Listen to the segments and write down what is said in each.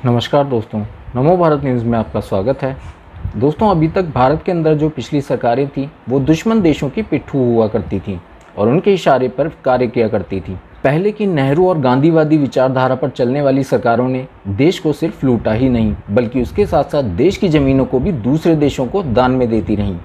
नमस्कार दोस्तों, नमो भारत न्यूज़ में आपका स्वागत है। दोस्तों, अभी तक भारत के अंदर जो पिछली सरकारें थीं वो दुश्मन देशों की पिट्ठू हुआ करती थीं और उनके इशारे पर कार्य किया करती थीं। पहले की नेहरू और गांधीवादी विचारधारा पर चलने वाली सरकारों ने देश को सिर्फ लूटा ही नहीं बल्कि उसके साथ साथ देश की ज़मीनों को भी दूसरे देशों को दान में देती रहीं।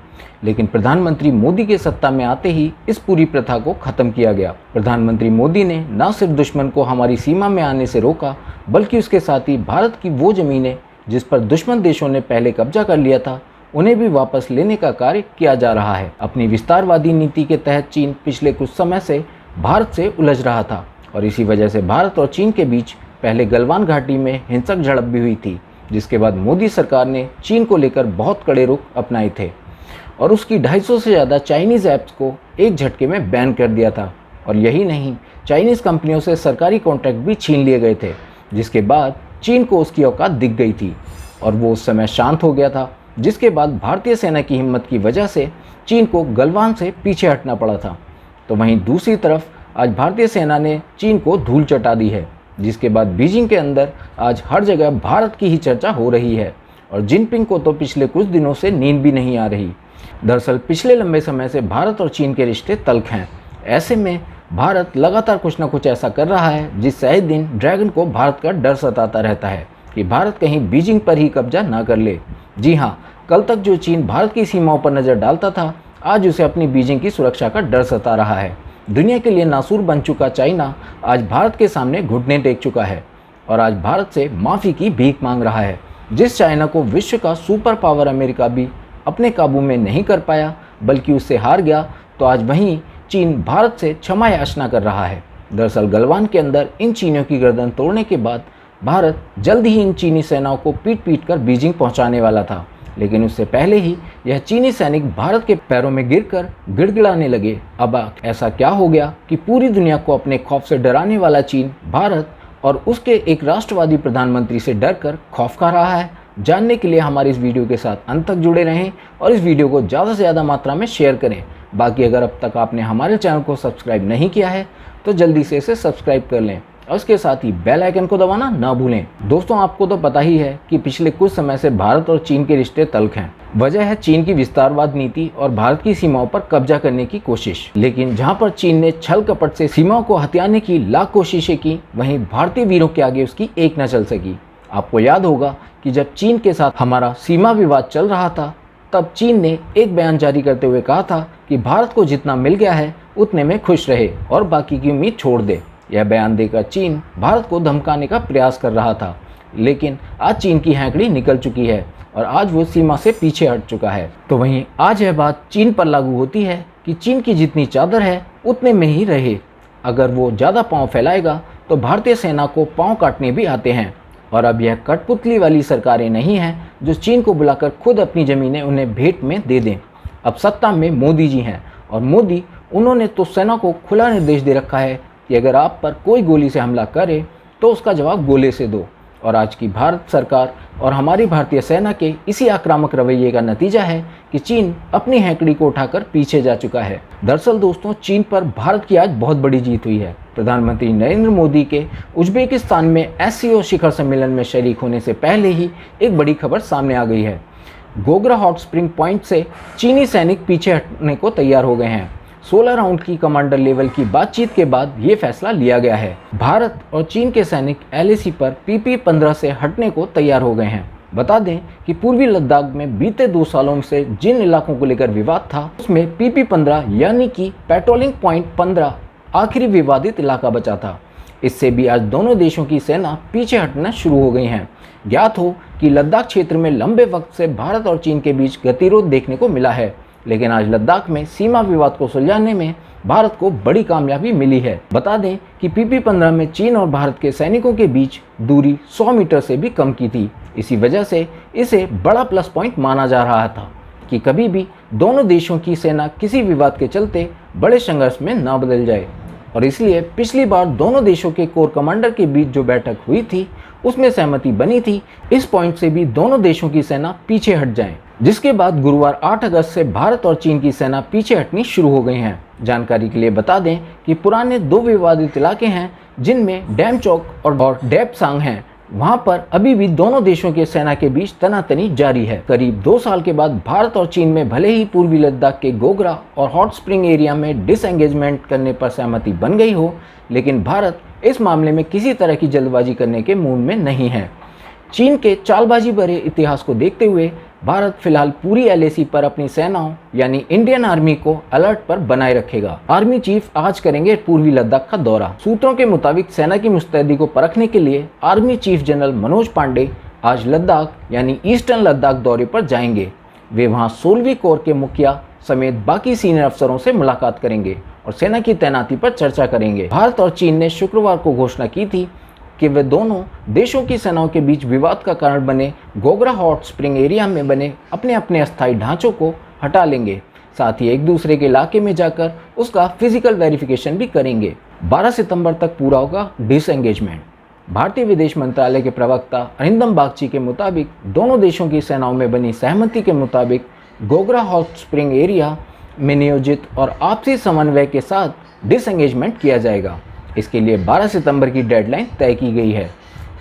लेकिन प्रधानमंत्री मोदी के सत्ता में आते ही इस पूरी प्रथा को खत्म किया गया। प्रधानमंत्री मोदी ने न सिर्फ दुश्मन को हमारी सीमा में आने से रोका बल्कि उसके साथ ही भारत की वो ज़मीनें जिस पर दुश्मन देशों ने पहले कब्जा कर लिया था उन्हें भी वापस लेने का कार्य किया जा रहा है। अपनी विस्तारवादी नीति के तहत चीन पिछले कुछ समय से भारत से उलझ रहा था और इसी वजह से भारत और चीन के बीच पहले गलवान घाटी में हिंसक झड़प भी हुई थी, जिसके बाद मोदी सरकार ने चीन को लेकर बहुत कड़े रुख अपनाए थे और उसकी 250 से ज़्यादा चाइनीज़ ऐप्स को एक झटके में बैन कर दिया था। और यही नहीं, चाइनीज़ कंपनियों से सरकारी कॉन्ट्रैक्ट भी छीन लिए गए थे, जिसके बाद चीन को उसकी औकात दिख गई थी और वो उस समय शांत हो गया था, जिसके बाद भारतीय सेना की हिम्मत की वजह से चीन को गलवान से पीछे हटना पड़ा था। तो वहीं दूसरी तरफ आज भारतीय सेना ने चीन को धूल चटा दी है, जिसके बाद बीजिंग के अंदर आज हर जगह भारत की ही चर्चा हो रही है और जिनपिंग को तो पिछले कुछ दिनों से नींद भी नहीं आ रही। दरअसल पिछले लंबे समय से भारत और चीन के रिश्ते तल्ख हैं। ऐसे में भारत लगातार कुछ न कुछ ऐसा कर रहा है जिससे आए दिन ड्रैगन को भारत का डर सताता रहता है कि भारत कहीं बीजिंग पर ही कब्जा ना कर ले। जी हाँ, कल तक जो चीन भारत की सीमाओं पर नज़र डालता था, आज उसे अपनी बीजिंग की सुरक्षा का डर सता रहा है। दुनिया के लिए नासूर बन चुका चाइना आज भारत के सामने घुटने टेक चुका है और आज भारत से माफ़ी की भीख मांग रहा है। जिस चाइना को विश्व का सुपर पावर अमेरिका भी अपने काबू में नहीं कर पाया बल्कि उससे हार गया, तो आज वहीं चीन भारत से क्षमा याचना कर रहा है। दरअसल गलवान के अंदर इन चीनियों की गर्दन तोड़ने के बाद भारत जल्द ही इन चीनी सेनाओं को पीट पीट कर बीजिंग पहुंचाने वाला था, लेकिन उससे पहले ही यह चीनी सैनिक भारत के पैरों में गिरकर गिड़गिड़ाने लगे। अब ऐसा क्या हो गया कि पूरी दुनिया को अपने खौफ से डराने वाला चीन भारत और उसके एक राष्ट्रवादी प्रधानमंत्री से डरकर खौफ खा रहा है? जानने के लिए हमारे इस वीडियो के साथ अंत तक जुड़े रहें और इस वीडियो को ज़्यादा से ज़्यादा मात्रा में शेयर करें। बाकी अगर अब तक आपने हमारे चैनल को सब्सक्राइब नहीं किया है तो जल्दी से इसे सब्सक्राइब कर लें और उसके साथ ही बेल आइकन को दबाना ना भूलें। दोस्तों, आपको तो पता ही है कि पिछले कुछ समय से भारत और चीन के रिश्ते तल्ख हैं। वजह है चीन की विस्तारवाद नीति और भारत की सीमाओं पर कब्जा करने की कोशिश। लेकिन जहां पर चीन ने छल कपट से सीमाओं को हथियाने की लाख कोशिशें की, वहीं भारतीय वीरों के आगे उसकी एक न चल सकी। आपको याद होगा कि जब चीन के साथ हमारा सीमा विवाद चल रहा था, तब चीन ने एक बयान जारी करते हुए कहा था कि भारत को जितना मिल गया है उतने में खुश रहे और बाकी की उम्मीद छोड़ दे। यह बयान देकर चीन भारत को धमकाने का प्रयास कर रहा था, लेकिन आज चीन की हैंकड़ी निकल चुकी है और आज वो सीमा से पीछे हट चुका है। तो वहीं आज यह बात चीन पर लागू होती है कि चीन की जितनी चादर है उतने में ही रहे। अगर वो ज़्यादा पाँव फैलाएगा तो भारतीय सेना को पाँव काटने भी आते हैं। और अब यह कठपुतली वाली सरकारें नहीं हैं जो चीन को बुलाकर खुद अपनी ज़मीनें उन्हें भेंट में दे दें। अब सत्ता में मोदी जी हैं और मोदी उन्होंने तो सेना को खुला निर्देश दे रखा है कि अगर आप पर कोई गोली से हमला करे तो उसका जवाब गोले से दो। और आज की भारत सरकार और हमारी भारतीय सेना के इसी आक्रामक रवैये का नतीजा है कि चीन अपनी हैंकड़ी को उठाकर पीछे जा चुका है। दरअसल दोस्तों, चीन पर भारत की आज बहुत बड़ी जीत हुई है। प्रधानमंत्री नरेंद्र मोदी के उज्बेकिस्तान में एससीओ शिखर सम्मेलन में शरीक होने से पहले ही एक बड़ी खबर सामने आ गई है। गोगरा हॉट स्प्रिंग पॉइंट से चीनी सैनिक पीछे हटने को तैयार हो गए हैं। 16 राउंड की कमांडर लेवल की बातचीत के बाद ये फैसला लिया गया है। भारत और चीन के सैनिक एलएसी पर PP-15 से हटने को तैयार हो गए हैं। बता दें कि पूर्वी लद्दाख में बीते 2 सालों से जिन इलाकों को लेकर विवाद था उसमें PP-15 यानी कि पेट्रोलिंग पॉइंट 15 आखिरी विवादित इलाका बचा था। इससे भी आज दोनों देशों की सेना पीछे हटना शुरू हो गई हैं। ज्ञात हो कि लद्दाख क्षेत्र में लंबे वक्त से भारत और चीन के बीच गतिरोध देखने को मिला है, लेकिन आज लद्दाख में सीमा विवाद को सुलझाने में भारत को बड़ी कामयाबी मिली है। बता दें कि PP-15 में चीन और भारत के सैनिकों के बीच दूरी 100 मीटर से भी कम की थी। इसी वजह से इसे बड़ा प्लस पॉइंट माना जा रहा था कि कभी भी दोनों देशों की सेना किसी विवाद के चलते बड़े संघर्ष में न बदल जाए। और इसलिए पिछली बार दोनों देशों के कोर कमांडर के बीच जो बैठक हुई थी उसमें सहमति बनी थी इस पॉइंट से भी दोनों देशों की सेना पीछे हट जाए, जिसके बाद गुरुवार 8 अगस्त से भारत और चीन की सेना पीछे हटनी शुरू हो गई हैं। जानकारी के लिए बता दें कि पुराने 2 विवादित इलाके हैं जिनमें डैम चौक और डेपसांग हैं। वहां पर अभी भी दोनों देशों के सेना के बीच तनातनी जारी है। करीब 2 साल के बाद भारत और चीन में भले ही पूर्वी लद्दाख के गोगरा और हॉट स्प्रिंग एरिया में डिसएंगेजमेंट करने पर सहमति बन गई हो, लेकिन भारत इस मामले में किसी तरह की जल्दबाजी करने के मूड में नहीं है। चीन के चालबाजी भरे इतिहास को देखते हुए भारत फिलहाल पूरी LAC पर अपनी सेनाओं यानी इंडियन आर्मी को अलर्ट पर बनाए रखेगा। आर्मी चीफ आज करेंगे पूर्वी लद्दाख का दौरा। सूत्रों के मुताबिक सेना की मुस्तैदी को परखने के लिए army chief general Manoj Pande आज लद्दाख यानी ईस्टर्न लद्दाख दौरे पर जाएंगे। वे वहां 16वीं कोर के मुखिया समेत बाकी सीनियर अफसरों से मुलाकात करेंगे और सेना की तैनाती पर चर्चा करेंगे। भारत और चीन ने शुक्रवार को घोषणा की थी कि वे दोनों देशों की सेनाओं के बीच विवाद का कारण बने गोगरा हॉट स्प्रिंग एरिया में बने अपने अपने अस्थायी ढांचों को हटा लेंगे। साथ ही एक दूसरे के इलाके में जाकर उसका फिजिकल वेरिफिकेशन भी करेंगे। 12 सितंबर तक पूरा होगा डिसएंगेजमेंट। भारतीय विदेश मंत्रालय के प्रवक्ता अरिंदम बागची के मुताबिक दोनों देशों की सेनाओं में बनी सहमति के मुताबिक गोगरा हॉट स्प्रिंग एरिया में नियोजित और आपसी समन्वय के साथ डिसएंगेजमेंट किया जाएगा। इसके लिए 12 सितंबर की डेडलाइन तय की गई है।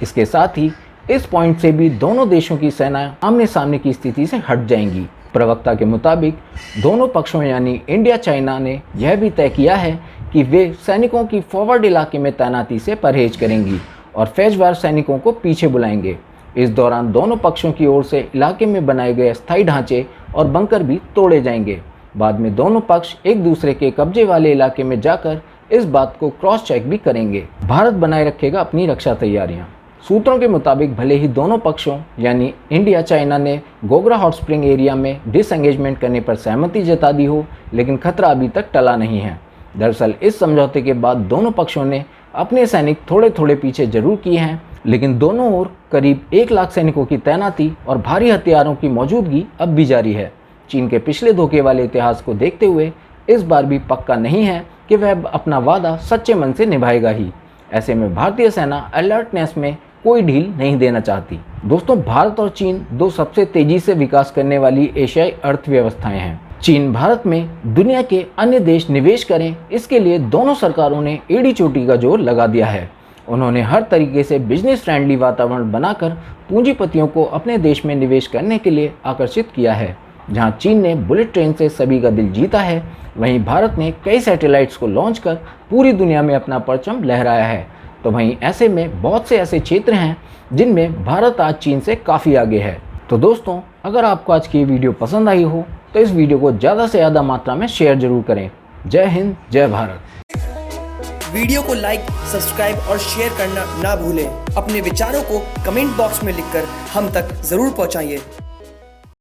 इसके साथ ही इस पॉइंट से भी दोनों देशों की सेनाएं आमने सामने की स्थिति से हट जाएंगी। प्रवक्ता के मुताबिक दोनों पक्षों यानी इंडिया चाइना ने यह भी तय किया है कि वे सैनिकों की फॉरवर्ड इलाके में तैनाती से परहेज करेंगी और फैजवार सैनिकों को पीछे बुलाएंगे। इस दौरान दोनों पक्षों की ओर से इलाके में बनाए गए अस्थायी ढांचे और बंकर भी तोड़े जाएंगे। बाद में दोनों पक्ष एक दूसरे के कब्जे वाले इलाके में जाकर इस बात को क्रॉस चेक भी करेंगे। भारत बनाए रखेगा अपनी रक्षा तैयारियां। सूत्रों के मुताबिक भले ही दोनों पक्षों यानी इंडिया चाइना ने गोगरा हॉट स्प्रिंग एरिया में डिसएंगेजमेंट करने पर सहमति जता दी हो, लेकिन खतरा अभी तक टला नहीं है। दरअसल इस समझौते के बाद दोनों पक्षों ने अपने सैनिक थोड़े थोड़े पीछे जरूर किए हैं, लेकिन दोनों ओर करीब 1 लाख सैनिकों की तैनाती और भारी हथियारों की मौजूदगी अब भी जारी है। चीन के पिछले धोखे वाले इतिहास को देखते हुए इस बार भी पक्का नहीं है कि वह अपना वादा सच्चे मन से निभाएगा ही। ऐसे में भारतीय सेना अलर्टनेस में कोई ढील नहीं देना चाहती। दोस्तों, भारत और चीन दो सबसे तेजी से विकास करने वाली एशियाई अर्थव्यवस्थाएं हैं। चीन भारत में दुनिया के अन्य देश निवेश करें, इसके लिए दोनों सरकारों ने एड़ी चोटी का जोर लगा दिया है। उन्होंने हर तरीके से बिजनेस फ्रेंडली वातावरण बनाकर पूंजीपतियों को अपने देश में निवेश करने के लिए आकर्षित किया है। जहां चीन ने बुलेट ट्रेन से सभी का दिल जीता है, वहीं भारत ने कई सैटेलाइट्स को लॉन्च कर पूरी दुनिया में अपना परचम लहराया है। तो वहीं ऐसे में बहुत से ऐसे क्षेत्र हैं जिनमें भारत आज चीन से काफ़ी आगे है। तो दोस्तों, अगर आपको आज की वीडियो पसंद आई हो तो इस वीडियो को ज़्यादा से ज़्यादा मात्रा में शेयर जरूर करें। जय हिंद, जय भारत। वीडियो को लाइक, सब्सक्राइब और शेयर करना ना भूलें। अपने विचारों को कमेंट बॉक्स में लिखकर हम तक जरूर पहुंचाइए।